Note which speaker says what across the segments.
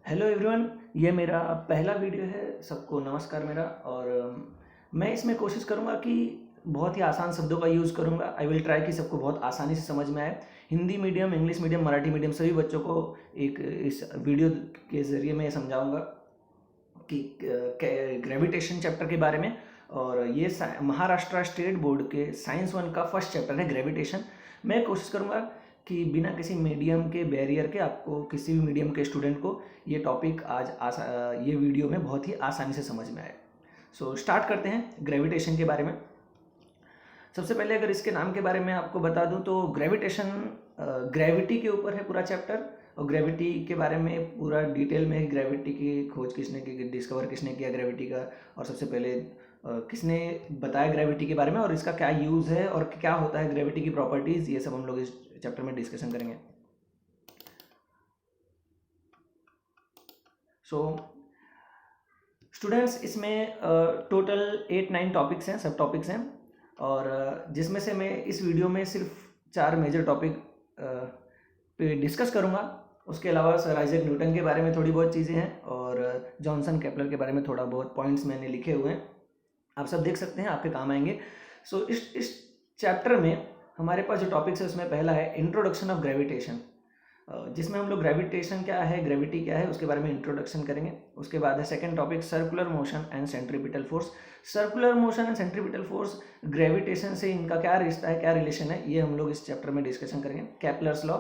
Speaker 1: Hello everyone. ये मेरा पहला वीडियो है। सबको नमस्कार मेरा। और मैं इसमें कोशिश करूँगा कि बहुत ही आसान शब्दों का यूज़ करूँगा। आई विल ट्राई कि सबको बहुत आसानी से समझ में आए। Hindi medium, English medium, Marathi medium सभी बच्चों को एक इस वीडियो के ज़रिए मैं समझाऊँगा कि ग्रेविटेशन चैप्टर के बारे में। और ये महाराष्ट्र स्टेट बोर्ड के साइंस 1 का फर्स्ट चैप्टर है ग्रेविटेशन। मैं कोशिश करूँगा कि बिना किसी मीडियम के बैरियर के आपको, किसी भी मीडियम के स्टूडेंट को ये टॉपिक ये वीडियो में बहुत ही आसानी से समझ में आए। सो स्टार्ट करते हैं ग्रेविटेशन के बारे में। सबसे पहले अगर इसके नाम के बारे में आपको बता दूं तो ग्रेविटेशन ग्रेविटी के ऊपर है पूरा चैप्टर। और ग्रेविटी के बारे में पूरा डिटेल में, ग्रेविटी की खोज किसने की, डिस्कवर किसने किया ग्रेविटी का, और सबसे पहले किसने बताया ग्रेविटी के बारे में, और इसका क्या यूज़ है और क्या होता है ग्रेविटी की प्रॉपर्टीज़, ये सब हम लोग इस चैप्टर में डिस्कशन करेंगे। सो स्टूडेंट्स, इसमें टोटल 8-9 टॉपिक्स हैं, सब टॉपिक्स हैं। और जिसमें से मैं इस वीडियो में सिर्फ 4 मेजर टॉपिक पे डिस्कस करूँगा। उसके अलावा सर आइजैक न्यूटन के बारे में थोड़ी बहुत चीज़ें हैं, और जॉनसन केपलर के बारे में थोड़ा बहुत पॉइंट्स मैंने लिखे हुए हैं, आप सब देख सकते हैं, आपके काम आएंगे। सो इस चैप्टर में हमारे पास जो टॉपिक्स है उसमें पहला है इंट्रोडक्शन ऑफ ग्रेविटेशन, जिसमें हम लोग ग्रेविटेशन क्या है, ग्रेविटी क्या है, उसके बारे में इंट्रोडक्शन करेंगे। उसके बाद है second topic circular motion and centripetal force. Circular motion and centripetal force, gravitation से इनका क्या रिश्ता है, क्या रिलेशन है, ये हम लोग इस चैप्टर में डिस्कशन करेंगे। कैपलर्स लॉ,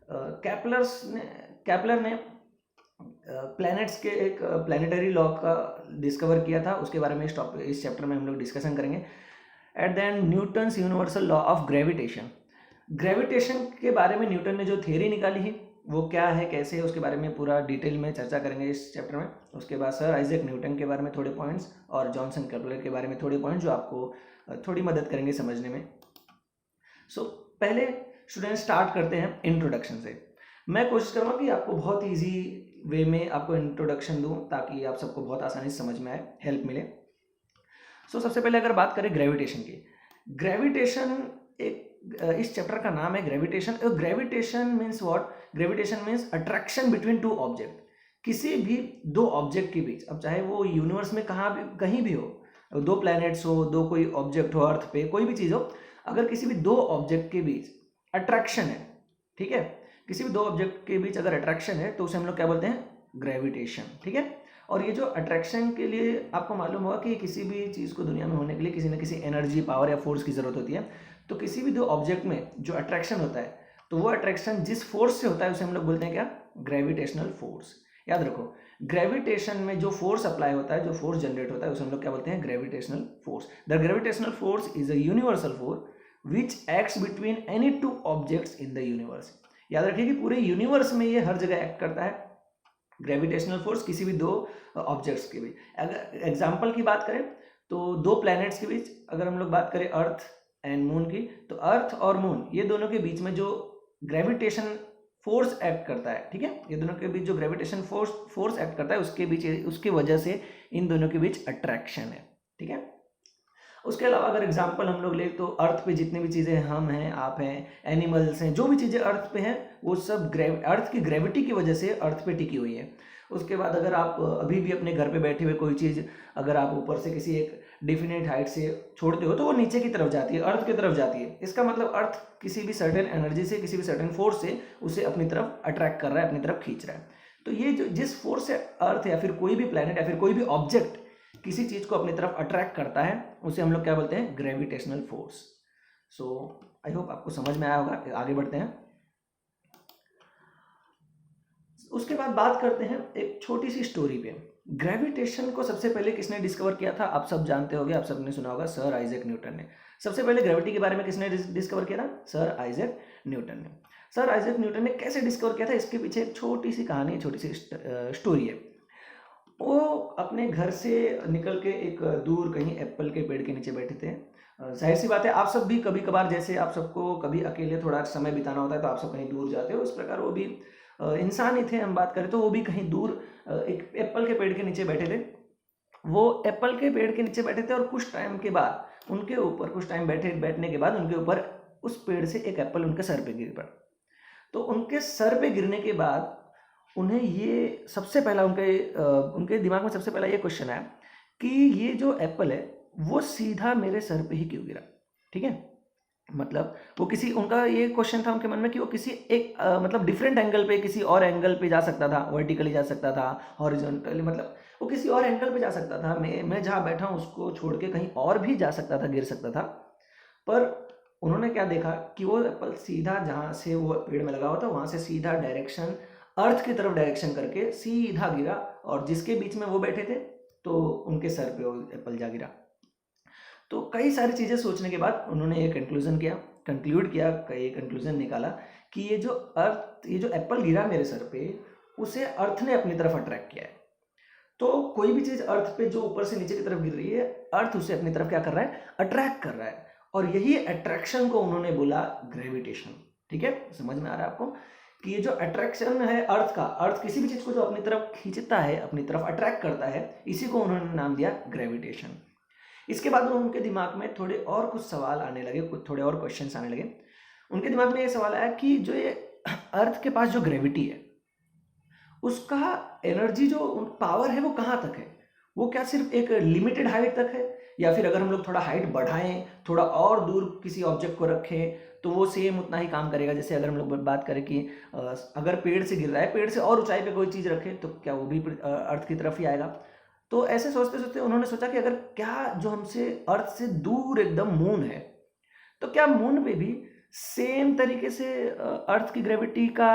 Speaker 1: कैपलर ने प्लैनेट्स के एक प्लानिटरी लॉ का डिस्कवर किया था, उसके बारे में इस चैप्टर में हम लोग डिस्कशन करेंगे। At the end Newton's universal law of gravitation, gravitation के बारे में न्यूटन ने जो थियरी निकाली है वो क्या है, कैसे है, उसके बारे में पूरा डिटेल में चर्चा करेंगे इस चैप्टर में। उसके बाद सर आइजैक न्यूटन के बारे में थोड़े पॉइंट्स, और जॉनसन केपलर के बारे में थोड़े पॉइंट्स जो आपको थोड़ी मदद करेंगे समझने में। सो पहले स्टूडेंट स्टार्ट करते हैं इंट्रोडक्शन से। मैं कोशिश करूँगा कि आपको बहुत ईजी वे में आपको इंट्रोडक्शन दूँ ताकि आप सबको बहुत आसानी से समझ में आए, हेल्प मिले। सो सबसे पहले अगर बात करें ग्रेविटेशन की, ग्रेविटेशन एक इस चैप्टर का नाम है gravitation. Gravitation means what? Gravitation means attraction between two object, किसी भी दो ऑब्जेक्ट के बीच। अब चाहे वो यूनिवर्स में कहीं भी हो, दो प्लैनेट्स हो, दो कोई ऑब्जेक्ट हो, अर्थ पे कोई भी चीज़ हो, अगर किसी भी दो ऑब्जेक्ट के बीच अट्रैक्शन है, ठीक है, किसी भी दो ऑब्जेक्ट के बीच अगर अट्रैक्शन है तो उसे हम लोग क्या बोलते हैं? ग्रेविटेशन, ठीक है। और ये जो अट्रैक्शन के लिए आपको मालूम होगा कि किसी भी चीज़ को दुनिया में होने के लिए किसी न किसी एनर्जी, पावर या फोर्स की ज़रूरत होती है। तो किसी भी दो ऑब्जेक्ट में जो अट्रैक्शन होता है, तो वो अट्रैक्शन जिस फोर्स से होता है उसे हम लोग बोलते हैं क्या? Gravitational force. याद रखो, ग्रेविटेशन में जो फोर्स अप्लाई होता है, जो फोर्स जनरेट होता है, उसे हम लोग क्या बोलते हैं? Gravitational force. The gravitational force is a universal force which acts between any two objects in the universe. याद रखिए कि पूरे यूनिवर्स में ये हर जगह एक्ट करता है, ग्रेविटेशनल फोर्स, किसी भी दो ऑब्जेक्ट्स के बीच। अगर एग्जाम्पल की बात करें तो दो प्लैनेट्स के बीच अगर हम लोग बात करें अर्थ एंड मून की, तो अर्थ और मून ये दोनों के बीच में जो ग्रेविटेशन फोर्स एक्ट करता है, ठीक है, ये दोनों के बीच जो ग्रेविटेशन फोर्स एक्ट करता है, उसके बीच, उसकी वजह से इन दोनों के बीच अट्रैक्शन है, ठीक है। उसके अलावा अगर एग्जाम्पल हम लोग ले तो अर्थ पे जितनी भी चीज़ें, हम हैं, आप हैं, एनिमल्स हैं, जो भी चीज़ें अर्थ पे हैं, वो सब अर्थ की ग्रेविटी की वजह से अर्थ पे टिकी हुई है। उसके बाद अगर आप अभी भी अपने घर पे बैठे हुए कोई चीज़ अगर आप ऊपर से किसी एक डिफिनेट हाइट से छोड़ते हो तो वो नीचे की तरफ जाती है, अर्थ की तरफ जाती है। इसका मतलब अर्थ किसी भी सर्टेन एनर्जी से, किसी भी सर्टेन फोर्स से उसे अपनी तरफ अट्रैक्ट कर रहा है, अपनी तरफ खींच रहा है। तो ये जो जिस फोर्स से अर्थ या फिर कोई भी प्लैनेट या फिर कोई भी ऑब्जेक्ट किसी चीज़ को अपनी तरफ अट्रैक्ट करता है, उसे हम लोग क्या बोलते हैं? Gravitational force. So I hope आपको समझ में आया होगा। आगे बढ़ते हैं। उसके बाद बात करते हैं एक छोटी सी स्टोरी पे। ग्रेविटेशन को सबसे पहले किसने डिस्कवर किया था? आप सब जानते होंगे, आप सबने सुना होगा, सर आइजैक न्यूटन ने। सबसे पहले ग्रेविटी के बारे में किसने डिस्कवर किया था? सर आइजैक न्यूटन ने। सर आइजैक न्यूटन ने कैसे डिस्कवर किया था, इसके पीछे एक छोटी सी कहानी, छोटी सी स्टोरी है। वो अपने घर से निकल के एक दूर कहीं एप्पल के पेड़ के नीचे बैठे थे। जाहिर सी बात है, आप सब भी कभी कभार, जैसे आप सबको कभी अकेले थोड़ा समय बिताना होता है तो आप सब कहीं दूर जाते हो, इस प्रकार वो भी इंसान ही थे। हम बात करें तो वो भी कहीं दूर एक एप्पल के पेड़ के नीचे बैठे थे। वो एप्पल के पेड़ के नीचे बैठे थे और कुछ टाइम के बाद उनके ऊपर, कुछ टाइम बैठने के बाद उनके ऊपर उस पेड़ से एक एप्पल उनके सर पे गिर पड़ा। तो उनके सर पे गिरने के बाद उन्हें ये सबसे पहला उनके दिमाग में सबसे पहला ये क्वेश्चन आया कि ये जो एप्पल है वो सीधा मेरे सर पे ही क्यों गिरा। ठीक है, मतलब वो किसी उनका ये क्वेश्चन था उनके मन में कि वो किसी एक मतलब डिफरेंट एंगल पे, किसी और एंगल पे जा सकता था, वर्टिकली जा सकता था, हॉरिजॉन्टली, मतलब वो किसी और एंगल पे जा सकता था। मैं जहाँ बैठा हूँ उसको छोड़ के कहीं और भी जा सकता था, गिर सकता था। पर उन्होंने क्या देखा कि वो एप्पल सीधा जहाँ से वो पेड़ में लगा हुआ था वहाँ से सीधा डायरेक्शन, अर्थ की तरफ डायरेक्शन करके सीधा गिरा, और जिसके बीच में वो बैठे थे तो उनके सर पे वो एप्पल जा गिरा। तो कई सारी चीज़ें सोचने के बाद उन्होंने ये कंक्लूड किया, कई कंक्लूजन निकाला कि ये जो एप्पल गिरा मेरे सर पे, उसे अर्थ ने अपनी तरफ अट्रैक्ट किया है। तो कोई भी चीज़ अर्थ पे जो ऊपर से नीचे की तरफ गिर रही है, अर्थ उसे अपनी तरफ क्या कर रहा है, अट्रैक्ट कर रहा है, और यही अट्रैक्शन को उन्होंने बोला ग्रेविटेशन। ठीक है, समझ में आ रहा है आपको कि ये जो अट्रैक्शन है अर्थ का, अर्थ किसी भी चीज़ को जो अपनी तरफ खींचता है, अपनी तरफ अट्रैक्ट करता है, इसी को उन्होंने नाम दिया ग्रेविटेशन। इसके बाद उनके दिमाग में थोड़े और कुछ सवाल आने लगे, कुछ थोड़े और क्वेश्चंस आने लगे। उनके दिमाग में ये सवाल आया कि जो ये अर्थ के पास जो ग्रेविटी है, उसका एनर्जी जो पावर है वो कहाँ तक है, वो क्या सिर्फ एक लिमिटेड हाइट तक है, या फिर अगर हम लोग थोड़ा हाइट बढ़ाएं, थोड़ा और दूर किसी ऑब्जेक्ट को रखें तो वो सेम उतना ही काम करेगा। जैसे अगर हम लोग बात करें कि अगर पेड़ से गिर रहा है, पेड़ से और ऊंचाई पे कोई चीज़ रखे तो क्या वो भी अर्थ की तरफ ही आएगा। तो ऐसे सोचते सोचते उन्होंने सोचा कि अगर क्या जो हमसे अर्थ से दूर एकदम मून है, तो क्या मून पे भी सेम तरीके से अर्थ की ग्रेविटी का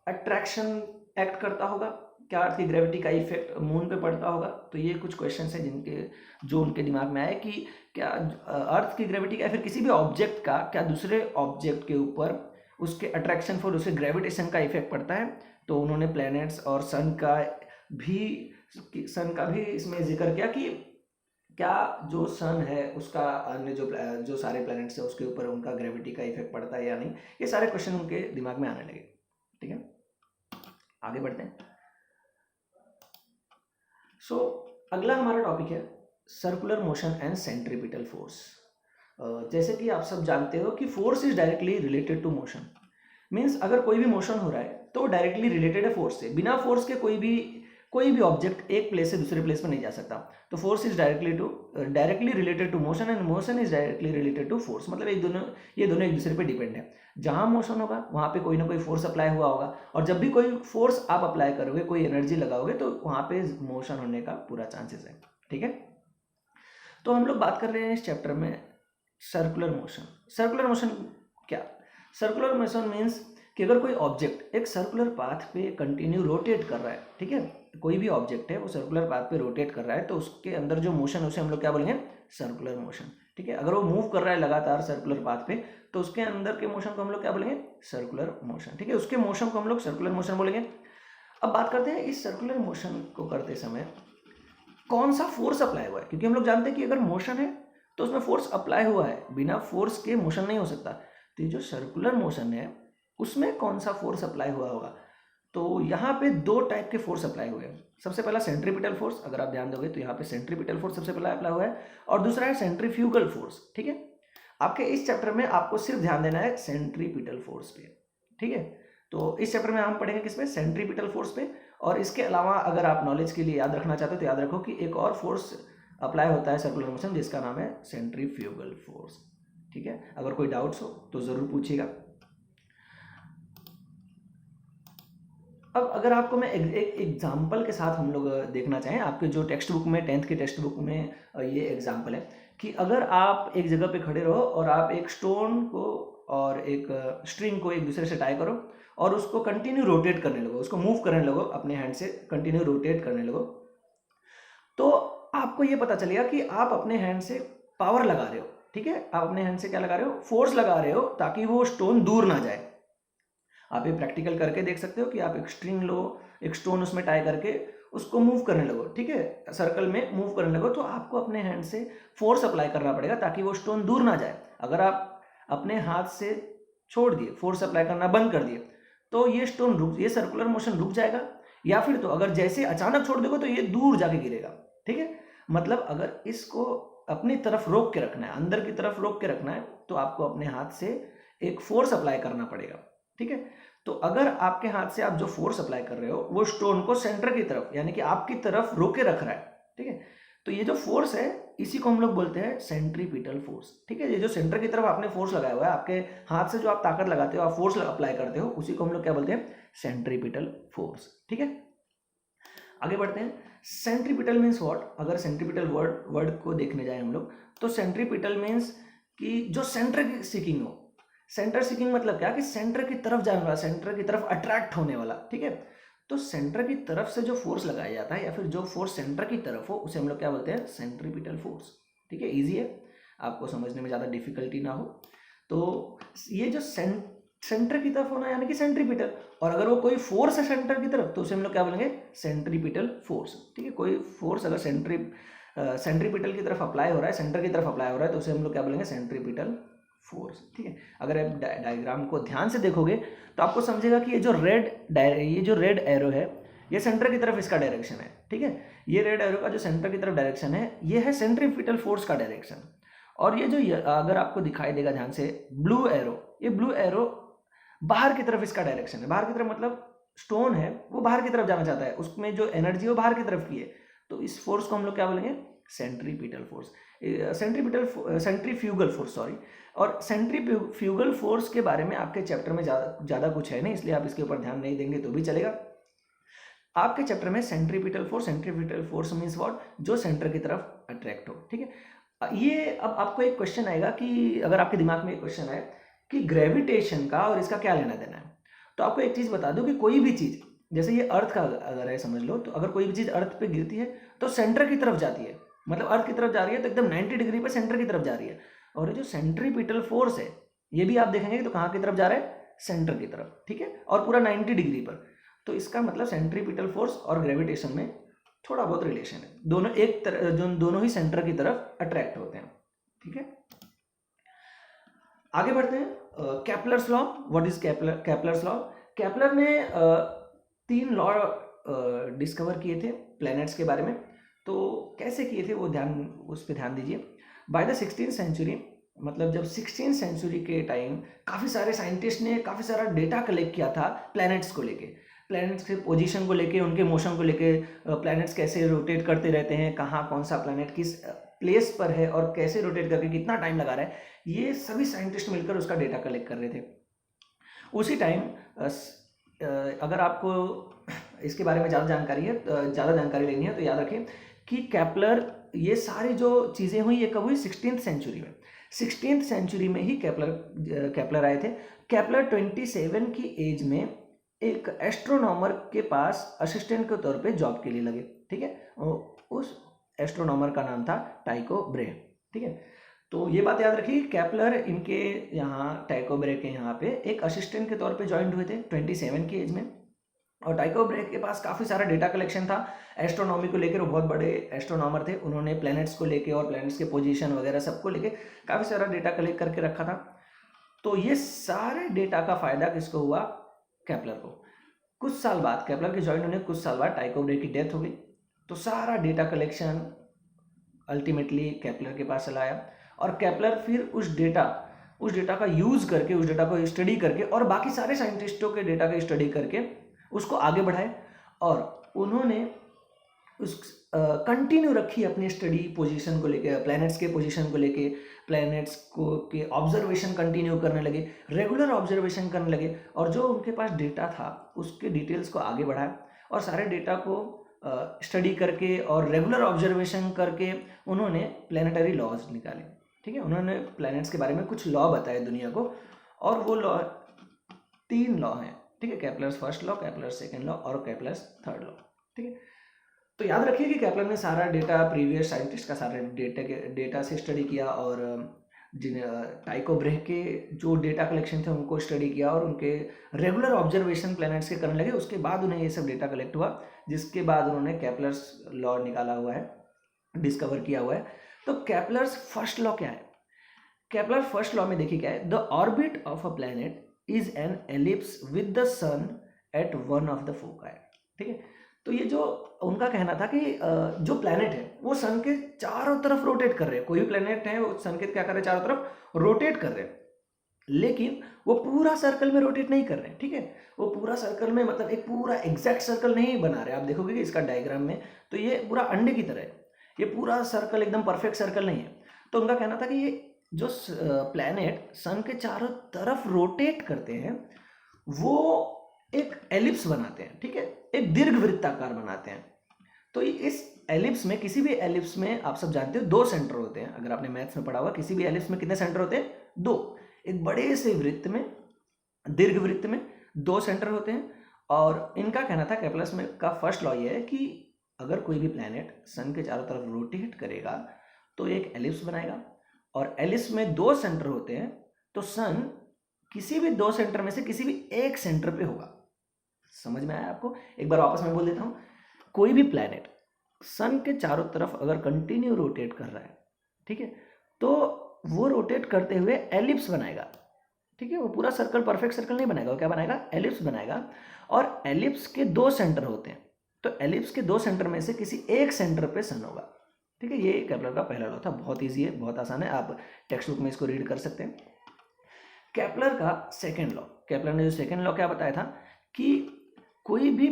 Speaker 1: अट्रैक्शन एक्ट करता होगा, क्या अर्थ की ग्रेविटी का इफेक्ट मून पे पड़ता होगा। तो ये कुछ क्वेश्चन है जो उनके दिमाग में आए कि क्या अर्थ की ग्रेविटी का या फिर किसी भी ऑब्जेक्ट का क्या दूसरे ऑब्जेक्ट के ऊपर उसके अट्रैक्शन फॉर उसके ग्रेविटेशन का इफेक्ट पड़ता है। तो उन्होंने प्लैनेट्स और सन का भी इसमें जिक्र किया कि क्या जो सन है उसका अन्य जो सारे प्लैनेट्स है उसके ऊपर उनका ग्रेविटी का इफेक्ट पड़ता है या नहीं। ये सारे क्वेश्चन उनके दिमाग में आने लगे। ठीक है, आगे बढ़ते हैं। सो अगला हमारा टॉपिक है circular motion and centripetal force. जैसे कि आप सब जानते हो कि force is directly related to motion. Means अगर कोई भी मोशन हो रहा है तो डायरेक्टली रिलेटेड है फोर्स से। बिना फोर्स के कोई भी ऑब्जेक्ट एक प्लेस से दूसरे प्लेस पर नहीं जा सकता। तो force is directly related to motion and motion is directly related to force. मतलब ये दोनों एक दूसरे पे डिपेंड है। जहाँ मोशन होगा वहाँ पे कोई ना कोई फोर्स अप्लाई हुआ होगा, और जब भी कोई फोर्स आप अप्लाई करोगे, कोई एनर्जी लगाओगे, तो वहाँ पे मोशन होने का पूरा चांसेस है। ठीक है, तो हम लोग बात कर रहे हैं इस चैप्टर में सर्कुलर मोशन। सर्कुलर मोशन क्या? सर्कुलर मोशन मीन्स कि अगर कोई ऑब्जेक्ट एक सर्कुलर पाथ पे कंटिन्यू रोटेट कर रहा है, ठीक है, कोई भी ऑब्जेक्ट है वो सर्कुलर पाथ पे रोटेट कर रहा है, तो उसके अंदर जो मोशन है उसे हम लोग क्या बोलेंगे? Circular motion. ठीक है, अगर वो मूव कर रहा है लगातार सर्कुलर पाथ पे तो उसके अंदर के मोशन को हम लोग क्या बोलेंगे? Circular motion. ठीक है, उसके मोशन को हम लोग सर्कुलर मोशन बोलेंगे। अब बात करते हैं इस सर्कुलर मोशन को करते समय कौन सा फोर्स अप्लाई हुआ है, क्योंकि हम लोग जानते हैं कि अगर मोशन है तो उसमें फोर्स अप्लाई हुआ है, बिना फोर्स के मोशन नहीं हो सकता। तो ये जो सर्कुलर मोशन है उसमें कौन सा फोर्स अप्लाई हुआ होगा? तो यहाँ पे दो टाइप के फोर्स अप्लाई हुए हैं। सबसे पहला सेंट्रीपिटल फोर्स, अगर आप ध्यान दोगे तो यहाँ पे सेंट्रीपिटल फोर्स सबसे पहला अप्लाई हुआ है, और दूसरा है सेंट्रीफ्यूगल फोर्स। ठीक है, आपके इस चैप्टर में आपको सिर्फ ध्यान देना है सेंट्रीपिटल फोर्स पे। ठीक है, तो इस चैप्टर में हम पढ़ेंगे किस पे? सेंट्रीपिटल फोर्स पे। और इसके अलावा अगर आप नॉलेज के लिए याद रखना चाहते हो तो याद रखो कि एक और फोर्स अप्लाई होता है सर्कुलर मोशन, जिसका नाम है सेंट्रीफ्यूगल फोर्स। ठीक है, अगर कोई डाउट्स हो तो ज़रूर पूछिएगा। अब अगर आपको मैं एक एग्जाम्पल के साथ हम लोग देखना चाहें, आपके जो टेक्स्ट बुक में 10th की टेक्स्ट बुक में ये एग्जाम्पल है कि अगर आप एक जगह पे खड़े रहो और आप एक स्टोन को और एक स्ट्रिंग को एक दूसरे से टाई करो और उसको कंटिन्यू रोटेट करने लगो, उसको मूव करने लगो, अपने हैंड से कंटिन्यू रोटेट करने लगो, तो आपको ये पता चलेगा कि आप अपने हैंड से पावर लगा रहे हो। ठीक है, आप अपने हैंड से क्या लगा रहे हो? फोर्स लगा रहे हो, ताकि वो स्टोन दूर ना जाए। आप ये प्रैक्टिकल करके देख सकते हो कि आप एक स्ट्रिंग लो, एक स्टोन उसमें टाई करके उसको मूव करने लगो, ठीक है, सर्कल में मूव करने लगो, तो आपको अपने हैंड से फोर्स अप्लाई करना पड़ेगा ताकि वो स्टोन दूर ना जाए। अगर आप अपने हाथ से छोड़ दिए, फोर्स अप्लाई करना बंद कर दिए, तो ये सर्कुलर मोशन रुक जाएगा, या फिर तो अगर जैसे अचानक छोड़ दोगे तो ये दूर जाके गिरेगा। ठीक है, मतलब अगर इसको अपनी तरफ रोक के रखना है, अंदर की तरफ रोक के रखना है, तो आपको अपने हाथ से एक फोर्स अप्लाई करना पड़ेगा। ठीक है, तो अगर आपके हाथ से आप जो फोर्स अप्लाई कर रहे हो वो स्टोन को सेंटर की तरफ यानी कि आपकी तरफ रोके रख रहा है, ठीक है। तो ये जो फोर्स है इसी को हम लोग बोलते हैं सेंट्रीपिटल फोर्स, ठीक है। ये जो सेंटर की तरफ आपने फोर्स लगाया हुआ है, आपके हाथ से जो आप ताकत लगाते हो, आप फोर्स अप्लाई करते हो, उसी को हम लोग क्या बोलते हैं, सेंट्रीपिटल फोर्स, ठीक है। आगे बढ़ते हैं। Centripetal means what. अगर सेंट्रीपिटल वर्ड को देखने जाए हम लोग, तो सेंट्रीपिटल मीन्स कि जो सेंटर की सीकिंग हो। सेंटर सीकिंग मतलब क्या, कि सेंटर की तरफ जाने वाला, सेंटर की तरफ अट्रैक्ट होने वाला, ठीक है। तो सेंटर की तरफ से जो फोर्स लगाया जाता है या फिर जो फोर्स सेंटर की तरफ हो, उसे हम लोग क्या बोलते हैं, सेंट्रीपिटल फोर्स, ठीक है। इजी है, आपको समझने में ज़्यादा डिफिकल्टी ना हो। तो ये जो सेंटर की तरफ होना यानी कि सेंट्रीपिटल, और अगर वो कोई फोर्स है सेंटर की तरफ तो उसे हम लोग क्या बोलेंगे, सेंट्रीपिटल फोर्स, ठीक है। कोई फोर्स अगर सेंट्रीपिटल की तरफ अप्लाई हो रहा है, सेंटर की तरफ अप्लाई हो रहा है, तो उसे हम लोग क्या बोलेंगे, सेंट्रीपिटल फोर्स, ठीक है। अगर आप डायग्राम को ध्यान से देखोगे तो आपको समझेगा कि ये जो रेड एरो है, ये सेंटर की तरफ इसका डायरेक्शन है, ठीक है। ये रेड एरो का जो सेंटर की तरफ डायरेक्शन है, ये है सेंट्रीपिटल फोर्स का डायरेक्शन। और ये जो अगर आपको दिखाई देगा ध्यान से, ब्लू एरो, ये ब्लू एरो बाहर की तरफ इसका डायरेक्शन है। बाहर की तरफ मतलब स्टोन है वो बाहर की तरफ जाना चाहता है, उसमें जो एनर्जी है वो बाहर की तरफ की है, तो इस फोर्स को हम लोग क्या बोलेंगे, centripetal force, centrifugal force, sorry. और सेंट्रीफ्यूगल फोर्स के बारे में आपके चैप्टर में ज़्यादा कुछ है नहीं, इसलिए आप इसके ऊपर ध्यान नहीं देंगे तो भी चलेगा। आपके चैप्टर में सेंट्रीपिटल फोर्स मीन्स व्हाट, जो सेंटर की तरफ अट्रैक्ट हो, ठीक है। ये अब आपको एक क्वेश्चन आएगा कि अगर आपके दिमाग में एक क्वेश्चन आए कि ग्रेविटेशन का और इसका क्या लेना देना है, तो आपको एक चीज़ बता दूं कि कोई भी चीज़, जैसे ये अर्थ का अगर है समझ लो, तो अगर कोई भी चीज़ अर्थ पे गिरती है तो सेंटर की तरफ जाती है, मतलब अर्थ की तरफ जा रही है तो एकदम 90 डिग्री पर सेंटर की तरफ जा रही है। और ये जो सेंट्रीपिटल फोर्स है, ये भी आप देखेंगे तो कहाँ की तरफ जा रहा है, सेंटर की तरफ, ठीक है, और पूरा 90 डिग्री पर। तो इसका मतलब सेंट्रीपिटल फोर्स और ग्रेविटेशन में थोड़ा बहुत रिलेशन है, दोनों ही सेंटर की तरफ अट्रैक्ट होते हैं, ठीक है। आगे बढ़ते हैं। Kepler's law, what is Kepler's law. Kepler ने 3 लॉ डिस्कवर किए थे प्लैनेट्स के बारे में। तो कैसे किए थे वो उस पर ध्यान दीजिए। बाय द 16th सेंचुरी, मतलब जब 16th सेंचुरी के टाइम काफ़ी सारे साइंटिस्ट ने काफ़ी सारा डेटा कलेक्ट किया था प्लैनेट्स को लेके, प्लैनेट्स के पोजीशन को लेके, उनके मोशन को लेके, प्लैनेट्स कैसे रोटेट करते रहते हैं, कहाँ कौन सा प्लैनेट किस प्लेस पर है और कैसे रोटेट करके कितना टाइम लगा रहा है, ये सभी साइंटिस्ट मिलकर उसका डेटा कलेक्ट कर रहे थे। उसी टाइम अगर आपको इसके बारे में ज़्यादा जानकारी लेनी है तो याद रखें कि केपलर, ये सारी जो चीज़ें हुई ये कब हुई, 16th सेंचुरी में। 16th सेंचुरी में ही केपलर आए थे। केपलर 27 की एज में एक एस्ट्रोनॉमर के पास असिस्टेंट के तौर पे जॉब के लिए लगे, ठीक है। उस एस्ट्रोनॉमर का नाम था टाइको ब्रे, ठीक है। तो ये बात याद रखिए, केपलर इनके यहाँ टाइको ब्रे के यहाँ पे एक असिस्टेंट के तौर पे ज्वाइन हुए थे 27 की एज में। और टाइको ब्रे के पास काफ़ी सारा डेटा कलेक्शन था एस्ट्रोनॉमी को लेकर, वो बहुत बड़े एस्ट्रोनॉमर थे, उन्होंने प्लैनेट्स को लेके और प्लैनेट्स के पोजीशन वगैरह सबको लेके काफ़ी सारा डेटा कलेक्ट करके रखा था। तो ये सारे डेटा का फ़ायदा किसको हुआ, केपलर को। कुछ साल बाद, केपलर के ज्वाइन होने कुछ साल बाद टाइको ब्रे की डेथ हो गई। तो सारा डेटा कलेक्शन अल्टीमेटली केपलर के पास चला आया, और केपलर फिर उस डेटा का यूज़ करके, उस डेटा को स्टडी करके और बाकी सारे साइंटिस्टों के डेटा का स्टडी करके उसको आगे बढ़ाए, और उन्होंने उस कंटिन्यू रखी अपनी स्टडी पोजीशन को लेके, प्लैनेट्स के पोजीशन को लेके, प्लैनेट्स को के ऑब्जर्वेशन कंटिन्यू करने लगे, रेगुलर ऑब्जर्वेशन करने लगे, और जो उनके पास डेटा था उसके डिटेल्स को आगे बढ़ाया, और सारे डेटा को स्टडी करके और रेगुलर ऑब्जर्वेशन करके उन्होंने प्लैनेटरी लॉज निकाले, ठीक है। उन्होंने प्लैनेट्स के बारे में कुछ लॉ बताए दुनिया को, और वो लॉ 3 लॉ हैं, ठीक है। Kepler's first law, Kepler's second law और केपलर्स थर्ड लॉ, ठीक है। तो याद रखिए कि केपलर ने सारा डेटा प्रीवियस साइंटिस्ट का सारे डेटा से स्टडी किया, और टाइको ब्रे के जो डेटा कलेक्शन थे उनको स्टडी किया, और उनके रेगुलर ऑब्जर्वेशन प्लैनेट्स के करने लगे। उसके बाद उन्हें ये सब डेटा कलेक्ट हुआ, जिसके बाद उन्होंने केपलर्स लॉ निकाला हुआ है, डिस्कवर किया हुआ है। तो केपलर्स फर्स्ट लॉ क्या है, केपलर फर्स्ट लॉ में देखिए क्या है, the orbit of a planet is an ellipse with the sun at one of the foci, ठीक है। तो ये जो उनका कहना था कि जो प्लैनेट है वो सन के चारों तरफ रोटेट कर रहे हैं, कोई भी प्लैनेट है वो सन के क्या कर रहे हैं, चारों तरफ रोटेट कर रहे हैं। लेकिन वो पूरा सर्कल में रोटेट नहीं कर रहे हैं, ठीक है। वो पूरा सर्कल में मतलब एक पूरा एग्जैक्ट सर्कल नहीं बना रहे। आप देखोगे कि इसका डायग्राम में तो ये पूरा अंडे की तरह है, ये पूरा सर्कल एकदम परफेक्ट सर्कल नहीं है। तो उनका कहना था कि ये जो प्लैनेट सन के चारों तरफ रोटेट करते हैं वो एक एलिप्स बनाते हैं, ठीक है, एक दीर्घवृत्ताकार बनाते हैं। तो इस एलिप्स में, किसी भी एलिप्स में आप सब जानते हो 2 सेंटर होते हैं। अगर आपने मैथ्स में पढ़ा हुआ, किसी भी एलिप्स में कितने सेंटर होते हैं? 2। एक बड़े से वृत्त में, दीर्घ वृत्त में 2 सेंटर होते हैं। और इनका कहना था कैप्लस में का फर्स्ट लॉ ये है कि अगर कोई भी प्लैनेट सन के चारों तरफ रोटेट करेगा तो एक एलिप्स बनाएगा, और एलिप्स में 2 सेंटर होते हैं, तो सन किसी भी 2 सेंटर में से किसी भी एक सेंटर पे होगा। समझ में आया आपको? एक बार वापस मैं बोल देता हूँ। कोई भी प्लैनेट सन के चारों तरफ अगर कंटिन्यू रोटेट कर रहा है, ठीक है, तो वो रोटेट करते हुए एलिप्स बनाएगा, ठीक है। वो पूरा सर्कल, परफेक्ट सर्कल नहीं बनाएगा, वो क्या बनाएगा? एलिप्स बनाएगा। और एलिप्स के 2 सेंटर होते हैं, तो एलिप्स के 2 सेंटर में से किसी एक सेंटर पे सन होगा, ठीक है। ये केपलर का पहला लॉ था। बहुत ईजी है, बहुत आसान है, आप टेक्स्ट बुक में इसको रीड कर सकते हैं। केपलर का सेकेंड लॉ, केपलर ने जो सेकेंड लॉ क्या बताया था कि कोई भी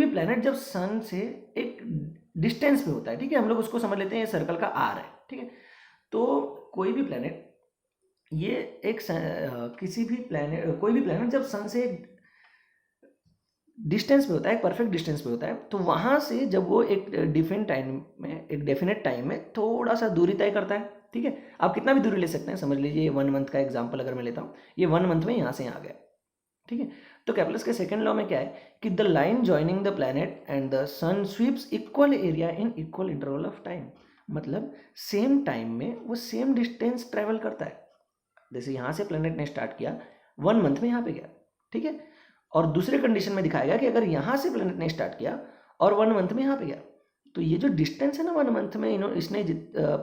Speaker 1: प्लैनेट जब सन से एक डिस्टेंस पे होता है, ठीक है, हम लोग उसको समझ लेते हैं ये सर्कल का आर है, ठीक है। तो कोई भी प्लैनेट, ये एक किसी भी प्लैनेट, कोई भी प्लैनेट जब सन से एक डिस्टेंस पे होता है, एक परफेक्ट डिस्टेंस पे होता है, तो वहाँ से जब वो एक डेफिनेट टाइम में थोड़ा सा दूरी तय करता है, ठीक है। आप कितना भी दूरी ले सकते हैं, समझ लीजिए 1 मंथ का एग्जाम्पल अगर मैं लेता हूँ, ये 1 मंथ में यहाँ से यहाँ गया, ठीक है। तो कैप्लस के सेकेंड लॉ में क्या है कि the line joining the planet and the sun sweeps equal area in equal interval of time. मतलब सेम टाइम में वो सेम डिस्टेंस ट्रेवल करता है। जैसे यहाँ से प्लैनेट ने स्टार्ट किया, 1 मंथ में यहाँ पे गया, ठीक है। और दूसरे कंडीशन में दिखाया गया कि अगर यहाँ से प्लैनेट ने स्टार्ट किया और 1 मंथ में यहाँ पे गया, तो ये जो डिस्टेंस है ना 1 मंथ में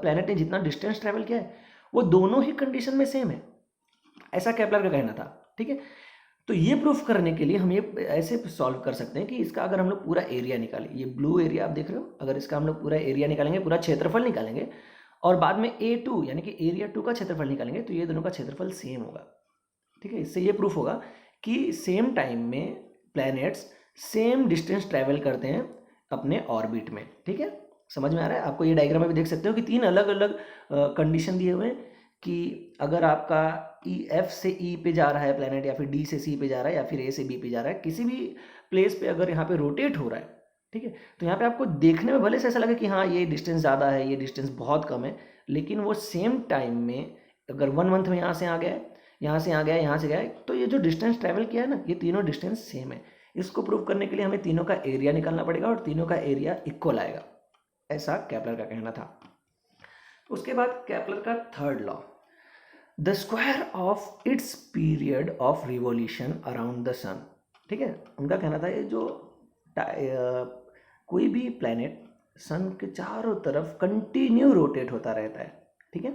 Speaker 1: प्लैनेट ने जितना डिस्टेंस ट्रेवल किया है वो दोनों ही कंडीशन में सेम है, ऐसा केपलर का कहना था, ठीक है। तो ये प्रूफ करने के लिए हम ये ऐसे सॉल्व कर सकते हैं कि इसका अगर हम लोग पूरा एरिया निकालें, ये ब्लू एरिया आप देख रहे हो, अगर इसका हम लोग पूरा एरिया निकालेंगे, पूरा क्षेत्रफल निकालेंगे, और बाद में A2 यानी कि एरिया 2 का क्षेत्रफल निकालेंगे, तो ये दोनों का क्षेत्रफल सेम होगा, ठीक है। इससे ये प्रूफ होगा कि सेम टाइम में प्लैनेट्स सेम डिस्टेंस ट्रैवल करते हैं अपने ऑर्बिट में, ठीक है। समझ में आ रहा है आपको? ये डायग्राम में भी देख सकते हो कि 3 अलग अलग कंडीशन दिए हुए हैं कि अगर आपका F से E पे जा रहा है प्लैनेट, या फिर D से C पे जा रहा है, या फिर A से B पे जा रहा है, किसी भी प्लेस पे अगर यहाँ पे रोटेट हो रहा है, ठीक है, तो यहाँ पे आपको देखने में भले से ऐसा लगे कि हाँ ये डिस्टेंस ज़्यादा है, ये डिस्टेंस बहुत कम है, लेकिन वो सेम टाइम में अगर 1 मंथ में यहाँ से आ गया, यहाँ से आ गया, यहाँ से गया, तो ये जो डिस्टेंस ट्रैवल किया है ना, ये तीनों डिस्टेंस सेम है। इसको प्रूव करने के लिए हमें तीनों का एरिया निकालना पड़ेगा और तीनों का एरिया इक्वल आएगा, ऐसा केपलर का कहना था। उसके बाद केपलर का third law, the square of its period of revolution around the sun, ठीक है। उनका कहना था ये जो कोई भी प्लैनेट सन के चारों तरफ कंटिन्यू रोटेट होता रहता है, ठीक है,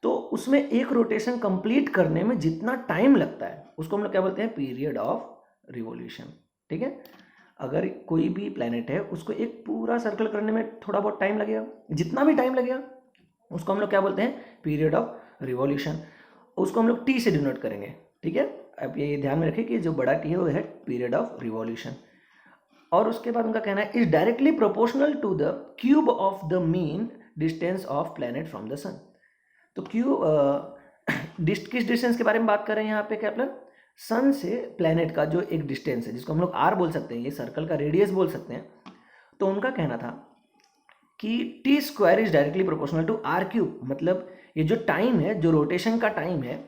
Speaker 1: तो उसमें एक रोटेशन कंप्लीट करने में जितना टाइम लगता है उसको हम लोग क्या बोलते हैं? पीरियड ऑफ रिवॉल्यूशन, ठीक है। अगर कोई भी प्लैनेट है उसको एक पूरा सर्कल करने में थोड़ा बहुत टाइम लगेगा, जितना भी टाइम लगेगा उसको हम लोग क्या बोलते हैं? Period of revolution. उसको हम लोग T से डिनोट करेंगे, ठीक है। अब ये ध्यान में रखें कि जो बड़ा T है वो है पीरियड ऑफ रिवॉल्यूशन। और उसके बाद उनका कहना है is directly proportional to the cube of the mean distance of planet from the sun. तो किस डिस्टेंस के बारे में बात कर रहे हैं यहाँ पे केपलर? सन से प्लैनेट का जो एक डिस्टेंस है, जिसको हम लोग R बोल सकते हैं, ये सर्कल का रेडियस बोल सकते हैं। तो उनका कहना था कि T square is directly proportional to R cube. मतलब ये जो टाइम है, जो रोटेशन का टाइम है,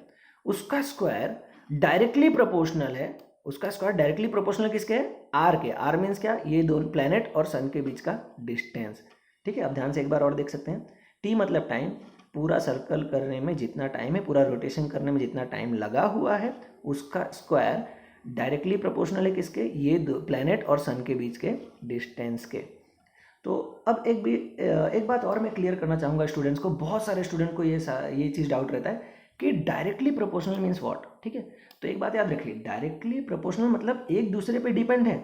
Speaker 1: उसका स्क्वायर डायरेक्टली प्रोपोर्शनल है। उसका स्क्वायर डायरेक्टली प्रोपोर्शनल किसके है? R के। R मीन्स क्या? ये दोनों प्लैनेट और सन के बीच का डिस्टेंस, ठीक है। अब ध्यान से एक बार और देख सकते हैं। T मतलब टाइम, पूरा सर्कल करने में जितना टाइम है, पूरा रोटेशन करने में जितना टाइम लगा हुआ है, उसका स्क्वायर डायरेक्टली प्रोपोर्शनल है किसके? ये दो प्लैनेट और सन के बीच के डिस्टेंस के। तो अब एक बात और मैं क्लियर करना चाहूँगा स्टूडेंट्स को। बहुत सारे स्टूडेंट को ये चीज़ डाउट रहता है कि डायरेक्टली प्रोपोर्शनल मीन्स व्हाट, ठीक है। तो एक बात याद रखिए, डायरेक्टली प्रोपोर्शनल मतलब एक दूसरे पे डिपेंड है,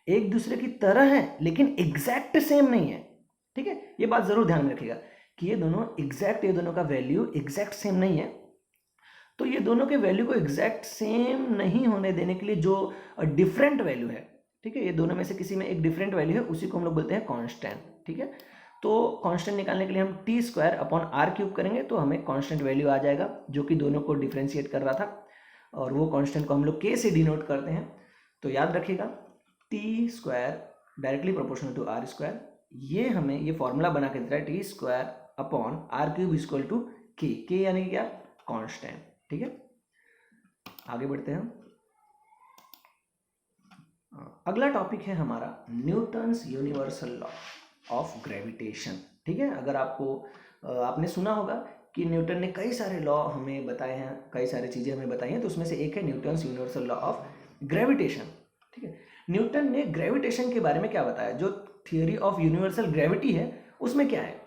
Speaker 1: एक दूसरे की तरह है, लेकिन एग्जैक्ट सेम नहीं है, ठीक है। ये बात ज़रूर ध्यान में रखिएगा कि ये दोनों का वैल्यू एग्जैक्ट सेम नहीं है। तो ये दोनों के वैल्यू को एग्जैक्ट सेम नहीं होने देने के लिए जो डिफरेंट वैल्यू है, ठीक है, ये दोनों में से किसी में एक डिफरेंट वैल्यू है, उसी को हम लोग बोलते हैं कांस्टेंट, ठीक है। तो कांस्टेंट निकालने के लिए हम T square upon R cube करेंगे तो हमें कांस्टेंट वैल्यू आ जाएगा जो कि दोनों को डिफ्रेंशिएट कर रहा था, और वो कांस्टेंट को हम लोग के से डिनोट करते हैं। तो याद रखिएगा T square directly proportional to R square, ये हमें ये फॉर्मूला बना के देता है T square upon R cube equal to K यानी क्या, कांस्टेंट, ठीक है। आगे बढ़ते हैं। अगला टॉपिक है हमारा Newton's universal law of gravitation, ठीक है। अगर आपने सुना होगा कि न्यूटन ने कई सारे लॉ हमें बताए हैं, कई सारी चीज़ें हमें बताई हैं, तो उसमें से एक है Newton's universal law of gravitation, ठीक है। न्यूटन ने ग्रेविटेशन के बारे में क्या बताया, जो थियोरी ऑफ यूनिवर्सल ग्रेविटी है उसमें क्या है,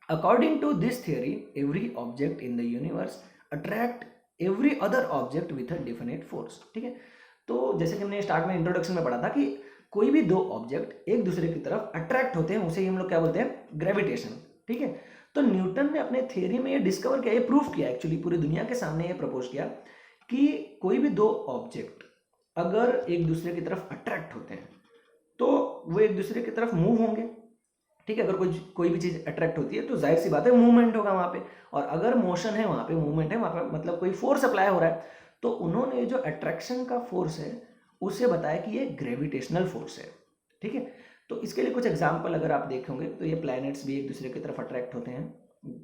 Speaker 1: according to this theory every object in the universe attract every other object with a definite force, ठीक है। तो जैसे कि हमने स्टार्ट में इंट्रोडक्शन में पढ़ा था कि कोई भी दो ऑब्जेक्ट एक दूसरे की तरफ अट्रैक्ट होते हैं, उसे ही हम लोग क्या बोलते हैं, ग्रेविटेशन, ठीक है। तो न्यूटन ने अपने थ्योरी में ये डिस्कवर किया, ये प्रूफ किया, एक्चुअली पूरी दुनिया के सामने ये प्रपोज किया कि कोई भी दो ऑब्जेक्ट अगर एक दूसरे की तरफ अट्रैक्ट होते हैं तो वो एक दूसरे की तरफ मूव होंगे, ठीक है। अगर कोई भी चीज़ अट्रैक्ट होती है तो जाहिर सी बात है मूवमेंट होगा वहाँ पे, और अगर मोशन है वहाँ पे, मूवमेंट है वहाँ पे, मतलब कोई फोर्स अप्लाई हो रहा है, तो उन्होंने जो अट्रैक्शन का फोर्स है उसे बताया कि ये ग्रेविटेशनल फोर्स है, ठीक है। तो इसके लिए कुछ एग्जाम्पल अगर आप देखेंगे तो ये प्लैनेट्स भी एक दूसरे की तरफ अट्रैक्ट होते हैं,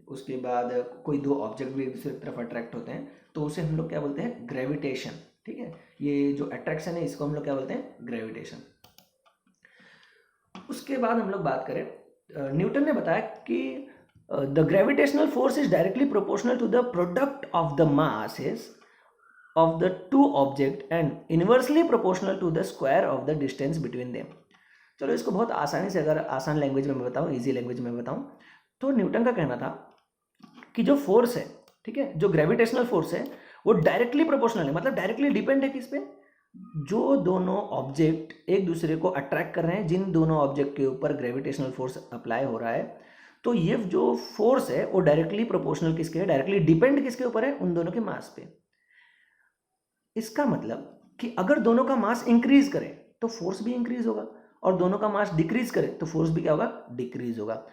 Speaker 1: उसके बाद कोई दो ऑब्जेक्ट भी एक दूसरे की तरफ अट्रैक्ट होते हैं, तो उसे हम लोग क्या बोलते हैं, ग्रेविटेशन, ठीक है। ये जो अट्रैक्शन है इसको हम लोग क्या बोलते हैं, ग्रेविटेशन। उसके बाद हम लोग बात करें, न्यूटन ने बताया कि the gravitational force is directly proportional to the product of the masses of the two object and inversely proportional to the square of the distance between them. चलो इसको बहुत आसानी से, अगर आसान लैंग्वेज में मैं बताऊँ, ईजी लैंग्वेज में बताऊँ, तो न्यूटन का कहना था कि जो फोर्स है, ठीक है, जो ग्रेविटेशनल फोर्स है वो डायरेक्टली प्रोपोर्शनल है, मतलब डायरेक्टली डिपेंड है किस पे, जो दोनों ऑब्जेक्ट एक दूसरे को अट्रैक्ट कर रहे हैं, जिन दोनों ऑब्जेक्ट के ऊपर ग्रेविटेशनल फोर्स अप्लाई हो रहा है, तो ये जो फोर्स है वो डायरेक्टली प्रोपोर्शनल किसके है, डायरेक्टली डिपेंड किसके ऊपर है, उन दोनों के मास पे। इसका मतलब कि अगर दोनों का मास इंक्रीज करे तो फोर्स भी इंक्रीज होगा, और दोनों का मास डिक्रीज करे तो फोर्स भी क्या होगा, डिक्रीज होगा।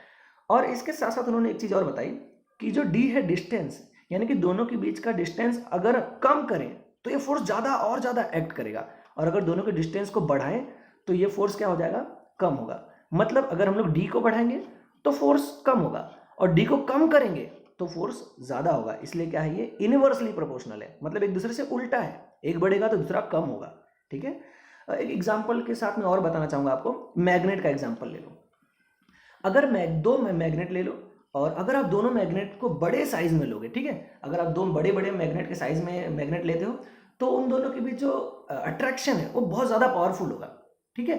Speaker 1: और इसके साथ साथ उन्होंने एक चीज और बताई कि जो डी है डिस्टेंस, यानी कि दोनों के बीच का डिस्टेंस अगर कम करें तो ये फोर्स ज़्यादा और ज़्यादा एक्ट करेगा, और अगर दोनों के डिस्टेंस को बढ़ाएं तो ये फोर्स क्या हो जाएगा, कम होगा। मतलब अगर हम लोग डी को बढ़ाएंगे तो फोर्स कम होगा, और डी को कम करेंगे तो फोर्स ज़्यादा होगा। इसलिए क्या है, ये इनवर्सली प्रोपोर्शनल है, मतलब एक दूसरे से उल्टा है, एक बढ़ेगा तो दूसरा कम होगा, ठीक है। एक एग्जाम्पल के साथ मैं और बताना चाहूँगा आपको, मैग्नेट का एग्जाम्पल ले लो। अगर दो मैग्नेट ले लो, और अगर आप दोनों मैग्नेट को बड़े साइज में लोगे, ठीक है, अगर आप दो बड़े बड़े मैग्नेट के साइज में मैग्नेट लेते हो तो उन दोनों के बीच जो अट्रैक्शन है वो बहुत ज़्यादा पावरफुल होगा, ठीक है।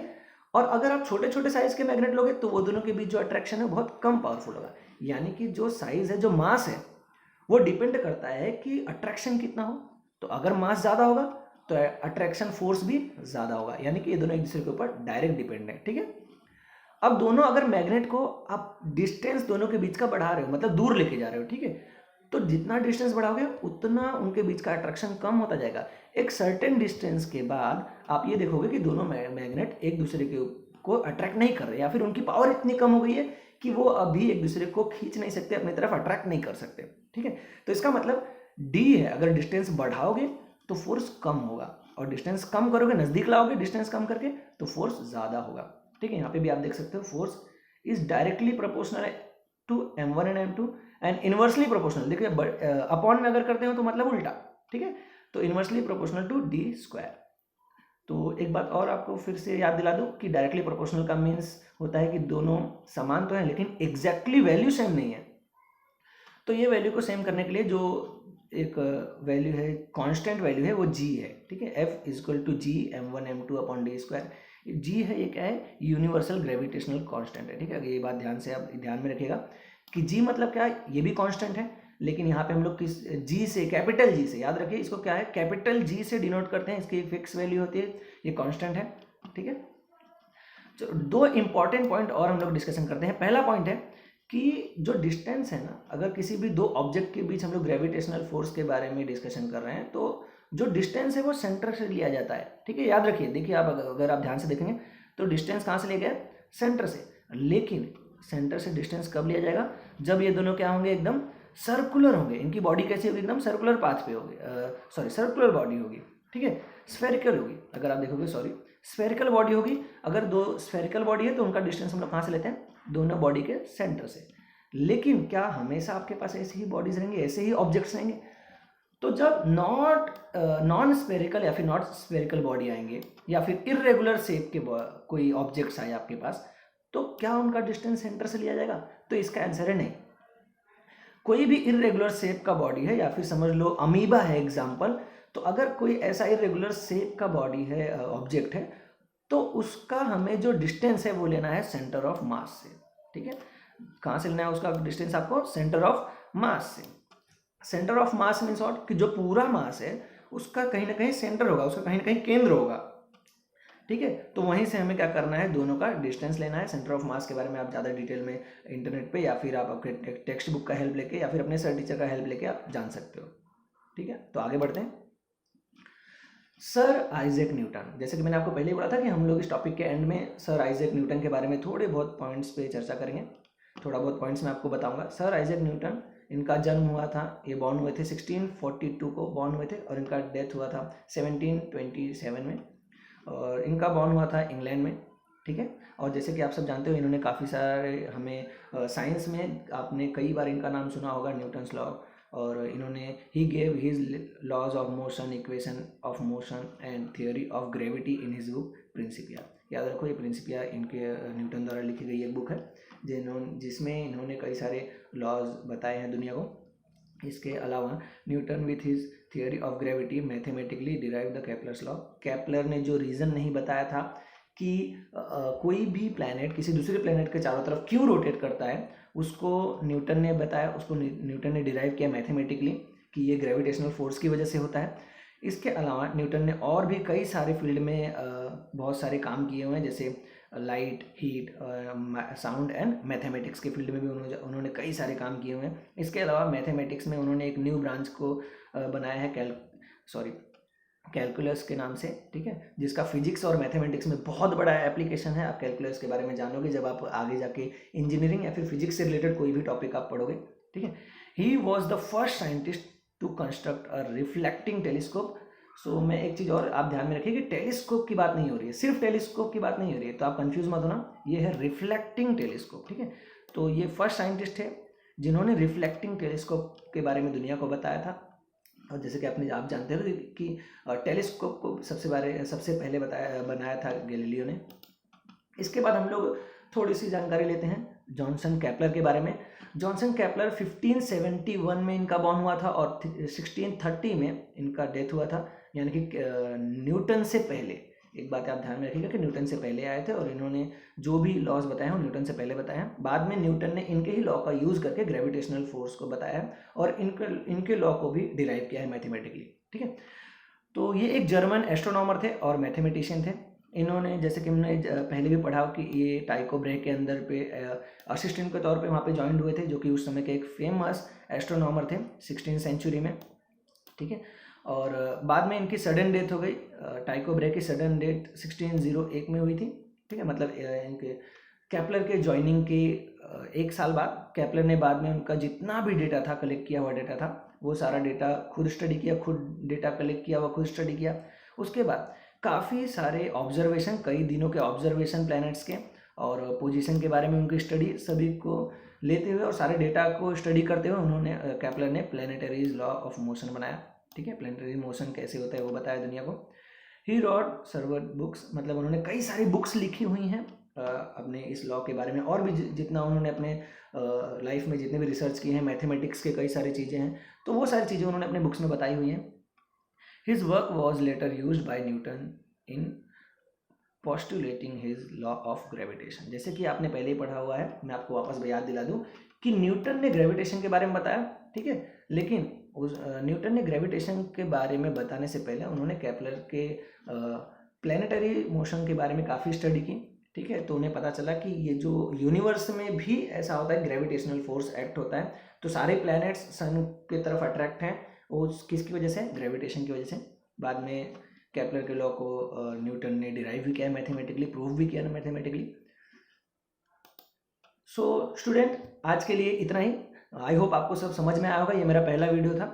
Speaker 1: और अगर आप छोटे छोटे साइज के मैग्नेट लोगे तो वो दोनों के बीच जो अट्रैक्शन है बहुत कम पावरफुल होगा। यानी कि जो साइज है, जो मास है, वो डिपेंड करता है कि अट्रैक्शन कितना हो। तो अगर मास ज़्यादा होगा तो अट्रैक्शन फोर्स भी ज़्यादा होगा, यानी कि ये दोनों एक दूसरे के ऊपर डायरेक्ट डिपेंड है, ठीक है। अब दोनों अगर मैग्नेट को आप डिस्टेंस दोनों के बीच का बढ़ा रहे हो, मतलब दूर लेके जा रहे हो, ठीक है, तो जितना डिस्टेंस बढ़ाओगे उतना उनके बीच का अट्रैक्शन कम होता जाएगा। एक सर्टेन डिस्टेंस के बाद आप ये देखोगे कि दोनों मैग्नेट एक दूसरे को अट्रैक्ट नहीं कर रहे, या फिर उनकी पावर इतनी कम हो गई है कि वो अभी एक दूसरे को खींच नहीं सकते, अपनी तरफ अट्रैक्ट नहीं कर सकते, ठीक है। तो इसका मतलब डी है, अगर डिस्टेंस बढ़ाओगे तो फोर्स कम होगा, और डिस्टेंस कम करोगे, नज़दीक लाओगे डिस्टेंस कम करके, तो फोर्स ज़्यादा होगा, ठीक है। यहाँ पे भी आप देख सकते हो force is directly proportional to m1 and m2 and inversely proportional, देखिए अपॉन में अगर करते हो तो मतलब उल्टा, ठीक है, तो inversely proportional to D square. तो एक बात और आपको फिर से याद दिला दूं कि डायरेक्टली प्रोपोर्शनल का मीन्स होता है कि दोनों समान तो हैं लेकिन एग्जैक्टली वैल्यू सेम नहीं है। तो ये वैल्यू को सेम करने के लिए जो एक वैल्यू है, कांस्टेंट वैल्यू है, वो g है, ठीक है। F equal to G m1 m2 upon d square. G है, ये क्या है, यूनिवर्सल ग्रेविटेशनल कांस्टेंट है, ठीक है। ये बात ध्यान से आप ध्यान में रखिएगा कि जी मतलब क्या है, ये भी कांस्टेंट है, लेकिन यहाँ पे हम लोग किस जी से, कैपिटल जी से, याद रखिए इसको क्या है, कैपिटल जी से डिनोट करते हैं, इसकी एक फिक्स वैल्यू होती है, ये कांस्टेंट है, ठीक है। तो दो इंपॉर्टेंट पॉइंट और हम लोग डिस्कशन करते हैं। पहला पॉइंट है कि जो डिस्टेंस है ना, अगर किसी भी दो ऑब्जेक्ट के बीच हम लोग ग्रेविटेशनल फोर्स के बारे में डिस्कशन कर रहे हैं, तो जो डिस्टेंस है वो सेंटर से लिया जाता है। ठीक है, याद रखिए, देखिए आप अगर आप ध्यान से देखेंगे तो डिस्टेंस कहाँ से लिया गया, सेंटर से। लेकिन सेंटर से डिस्टेंस कब लिया जाएगा, जब ये दोनों क्या होंगे, एकदम सर्कुलर होंगे। इनकी बॉडी कैसी होगी, एकदम सर्कुलर पाथ पे होगी, सर्कुलर बॉडी होगी। ठीक है, स्फेरिकल होगी, अगर आप देखोगे, स्फेरिकल बॉडी होगी। अगर दो स्फेरिकल बॉडी है तो उनका डिस्टेंस हम लोग कहाँ से लेते हैं, दोनों बॉडी के सेंटर से। लेकिन क्या हमेशा आपके पास ऐसी ही बॉडीज रहेंगे, ऐसे ही ऑब्जेक्ट्स रहेंगे? तो जब नॉन स्फेरिकल या फिर नॉट स्फेरिकल बॉडी आएंगे, या फिर इर्रेगुलर शेप के कोई ऑब्जेक्ट्स आए आपके पास, तो क्या उनका डिस्टेंस सेंटर से लिया जाएगा? तो इसका आंसर है नहीं। कोई भी इर्रेगुलर शेप का बॉडी है, या फिर समझ लो अमीबा है एग्जाम्पल, तो अगर कोई ऐसा इर्रेगुलर शेप का बॉडी है, ऑब्जेक्ट है, तो उसका हमें जो डिस्टेंस है वो लेना है सेंटर ऑफ मास से। ठीक है, कहाँ से लेना है उसका डिस्टेंस आपको, सेंटर ऑफ मास से। Centre of mass means what, कि जो पूरा मास है उसका कहीं ना कहीं सेंटर होगा, उसका कहीं ना कहीं केंद्र होगा। ठीक है, तो वहीं से हमें क्या करना है, दोनों का डिस्टेंस लेना है। सेंटर ऑफ मास के बारे में आप ज़्यादा डिटेल में इंटरनेट पे, या फिर आप आपके टेक्स्ट बुक का हेल्प लेके, या फिर अपने सर टीचर का हेल्प लेके आप जान सकते हो। ठीक है, तो आगे बढ़ते हैं। सर आइजैक न्यूटन, जैसे कि मैंने आपको पहले ही बोला था कि हम लोग इस टॉपिक के एंड में सर आइजैक न्यूटन के बारे में थोड़े बहुत पॉइंट्स पे चर्चा करेंगे। थोड़ा बहुत पॉइंट्स मैं आपको बताऊंगा। सर आइजैक न्यूटन, इनका जन्म हुआ था, ये बॉर्न हुए थे 1642 को बॉर्न हुए थे, और इनका डेथ हुआ था 1727 में, और इनका बॉर्न हुआ था इंग्लैंड में। ठीक है, और जैसे कि आप सब जानते हो, इन्होंने काफ़ी सारे हमें साइंस में आपने कई बार इनका नाम सुना होगा, न्यूटन्स लॉ, और इन्होंने ही gave his laws of motion, equation of motion and theory of gravity in his book Principia. याद रखो, ये प्रिंसिपिया इनके न्यूटन द्वारा लिखी गई एक बुक है, जिसमें इन्होंने कई सारे लॉज बताए हैं दुनिया को। इसके अलावा Newton with his theory of gravity mathematically derive the Kepler's law. Kepler ने जो रीज़न नहीं बताया था कि कोई भी प्लैनेट किसी दूसरे प्लैनेट के चारों तरफ क्यों रोटेट करता है, उसको न्यूटन ने बताया, उसको न्यूटन ने डिराइव किया मैथमेटिकली, कि ये ग्रेविटेशनल फोर्स की वजह से होता है। इसके अलावा न्यूटन ने और भी कई सारे फील्ड में बहुत सारे काम किए हुए हैं, जैसे light, heat, sound and mathematics के फील्ड में भी उन्होंने कई सारे काम किए हुए हैं। इसके अलावा मैथमेटिक्स में उन्होंने एक न्यू ब्रांच को बनाया है, कैलकुलस के नाम से। ठीक है, जिसका फिजिक्स और मैथमेटिक्स में बहुत बड़ा एप्लीकेशन है। आप कैलकुलस के बारे में जानोगे जब आप आगे जाके इंजीनियरिंग या फिर फिजिक्स से रिलेटेड कोई भी टॉपिक आप पढ़ोगे। ठीक है, he was the first scientist to construct a reflecting telescope. So मैं एक चीज़ और आप ध्यान में रखिए कि टेलीस्कोप की बात नहीं हो रही है, सिर्फ टेलीस्कोप की बात नहीं हो रही है, तो आप कंफ्यूज मत होना, ये है रिफ्लेक्टिंग टेलीस्कोप। ठीक है, तो ये फर्स्ट साइंटिस्ट है जिन्होंने रिफ्लेक्टिंग टेलीस्कोप के बारे में दुनिया को बताया था। और जैसे कि आप जानते हो कि टेलीस्कोप को सबसे पहले बनाया था गैलीलियो ने। इसके बाद हम लोग थोड़ी सी जानकारी लेते हैं जॉनसन केपलर के बारे में। जॉनसन केपलर 1571 में इनका बॉर्न हुआ था, और 1630 में इनका डेथ हुआ था, यानी कि न्यूटन से पहले। एक बात आप ध्यान में रखिएगा कि न्यूटन से पहले आए थे, और इन्होंने जो भी लॉज बताए हैं न्यूटन से पहले बताए हैं। बाद में न्यूटन ने इनके ही लॉ का यूज़ करके ग्रेविटेशनल फोर्स को बताया है, और इनके लॉ को भी डिराइव किया है मैथमेटिकली। ठीक है, तो ये एक जर्मन एस्ट्रोनॉमर थे और मैथमेटिशियन थे। इन्होंने, जैसे कि हमने पहले भी पढ़ा कि ये टाइको ब्रे के अंदर पे असिस्टेंट के तौर पे वहाँ पे ज्वाइन हुए थे, जो कि उस समय के एक फेमस एस्ट्रोनॉमर थे 16th सेंचुरी में। ठीक है, और बाद में इनकी सडन डेथ हो गई। टाइको ब्रे की सडन डेथ 1601 में हुई थी। ठीक है, मतलब इनके केपलर के ज्वाइनिंग के एक साल बाद केपलर ने बाद में उनका जितना भी डेटा था, कलेक्ट किया हुआ डेटा था, वो सारा डेटा खुद स्टडी किया, खुद डेटा कलेक्ट किया हुआ खुद स्टडी किया। उसके बाद काफ़ी सारे ऑब्जर्वेशन, कई दिनों के ऑब्जर्वेशन प्लैनेट्स के और पोजीशन के बारे में उनकी स्टडी सभी को लेते हुए और सारे डेटा को स्टडी करते हुए उन्होंने केपलर ने प्लैनेटरीज लॉ ऑफ मोशन बनाया। ठीक है, प्लैनेटरी मोशन कैसे होता है वो बताया दुनिया को। ही रॉट सर्वर बुक्स, मतलब उन्होंने कई सारी बुक्स लिखी हुई हैं अपने इस लॉ के बारे में, और भी जितना उन्होंने अपने लाइफ में जितने भी रिसर्च किए हैं, मैथमेटिक्स के कई सारी चीज़ें हैं, तो वो सारी चीज़ें उन्होंने अपने बुक्स में बताई हुई हैं। His work was later used by Newton in postulating his law of gravitation. जैसे कि आपने पहले ही पढ़ा हुआ है, मैं आपको वापस याद दिला दूं कि न्यूटन ने ग्रेविटेशन के बारे में बताया। ठीक है, लेकिन उस न्यूटन ने ग्रेविटेशन के बारे में बताने से पहले उन्होंने केपलर के प्लैनेटरी मोशन के बारे में काफ़ी स्टडी की। ठीक है, तो उन्हें पता चला कि ये जो यूनिवर्स में भी ऐसा होता है, ग्रेविटेशनल फोर्स एक्ट होता है। तो सारे प्लैनेट्स सन की तरफ अट्रैक्ट हैं, वो किसकी वजह से? ग्रेविटेशन की वजह से। बाद में केपलर के लॉ को न्यूटन ने डिराइव भी किया मैथमेटिकली, प्रूव भी किया मैथमेटिकली। सो स्टूडेंट, आज के लिए इतना ही। आई होप आपको सब समझ में आया होगा। ये मेरा पहला वीडियो था,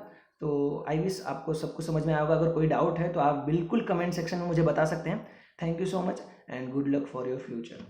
Speaker 1: तो आई विश आपको सब कुछ समझ में आया होगा। अगर कोई डाउट है तो आप बिल्कुल कमेंट सेक्शन में मुझे बता सकते हैं। Thank you so much and good luck for your future.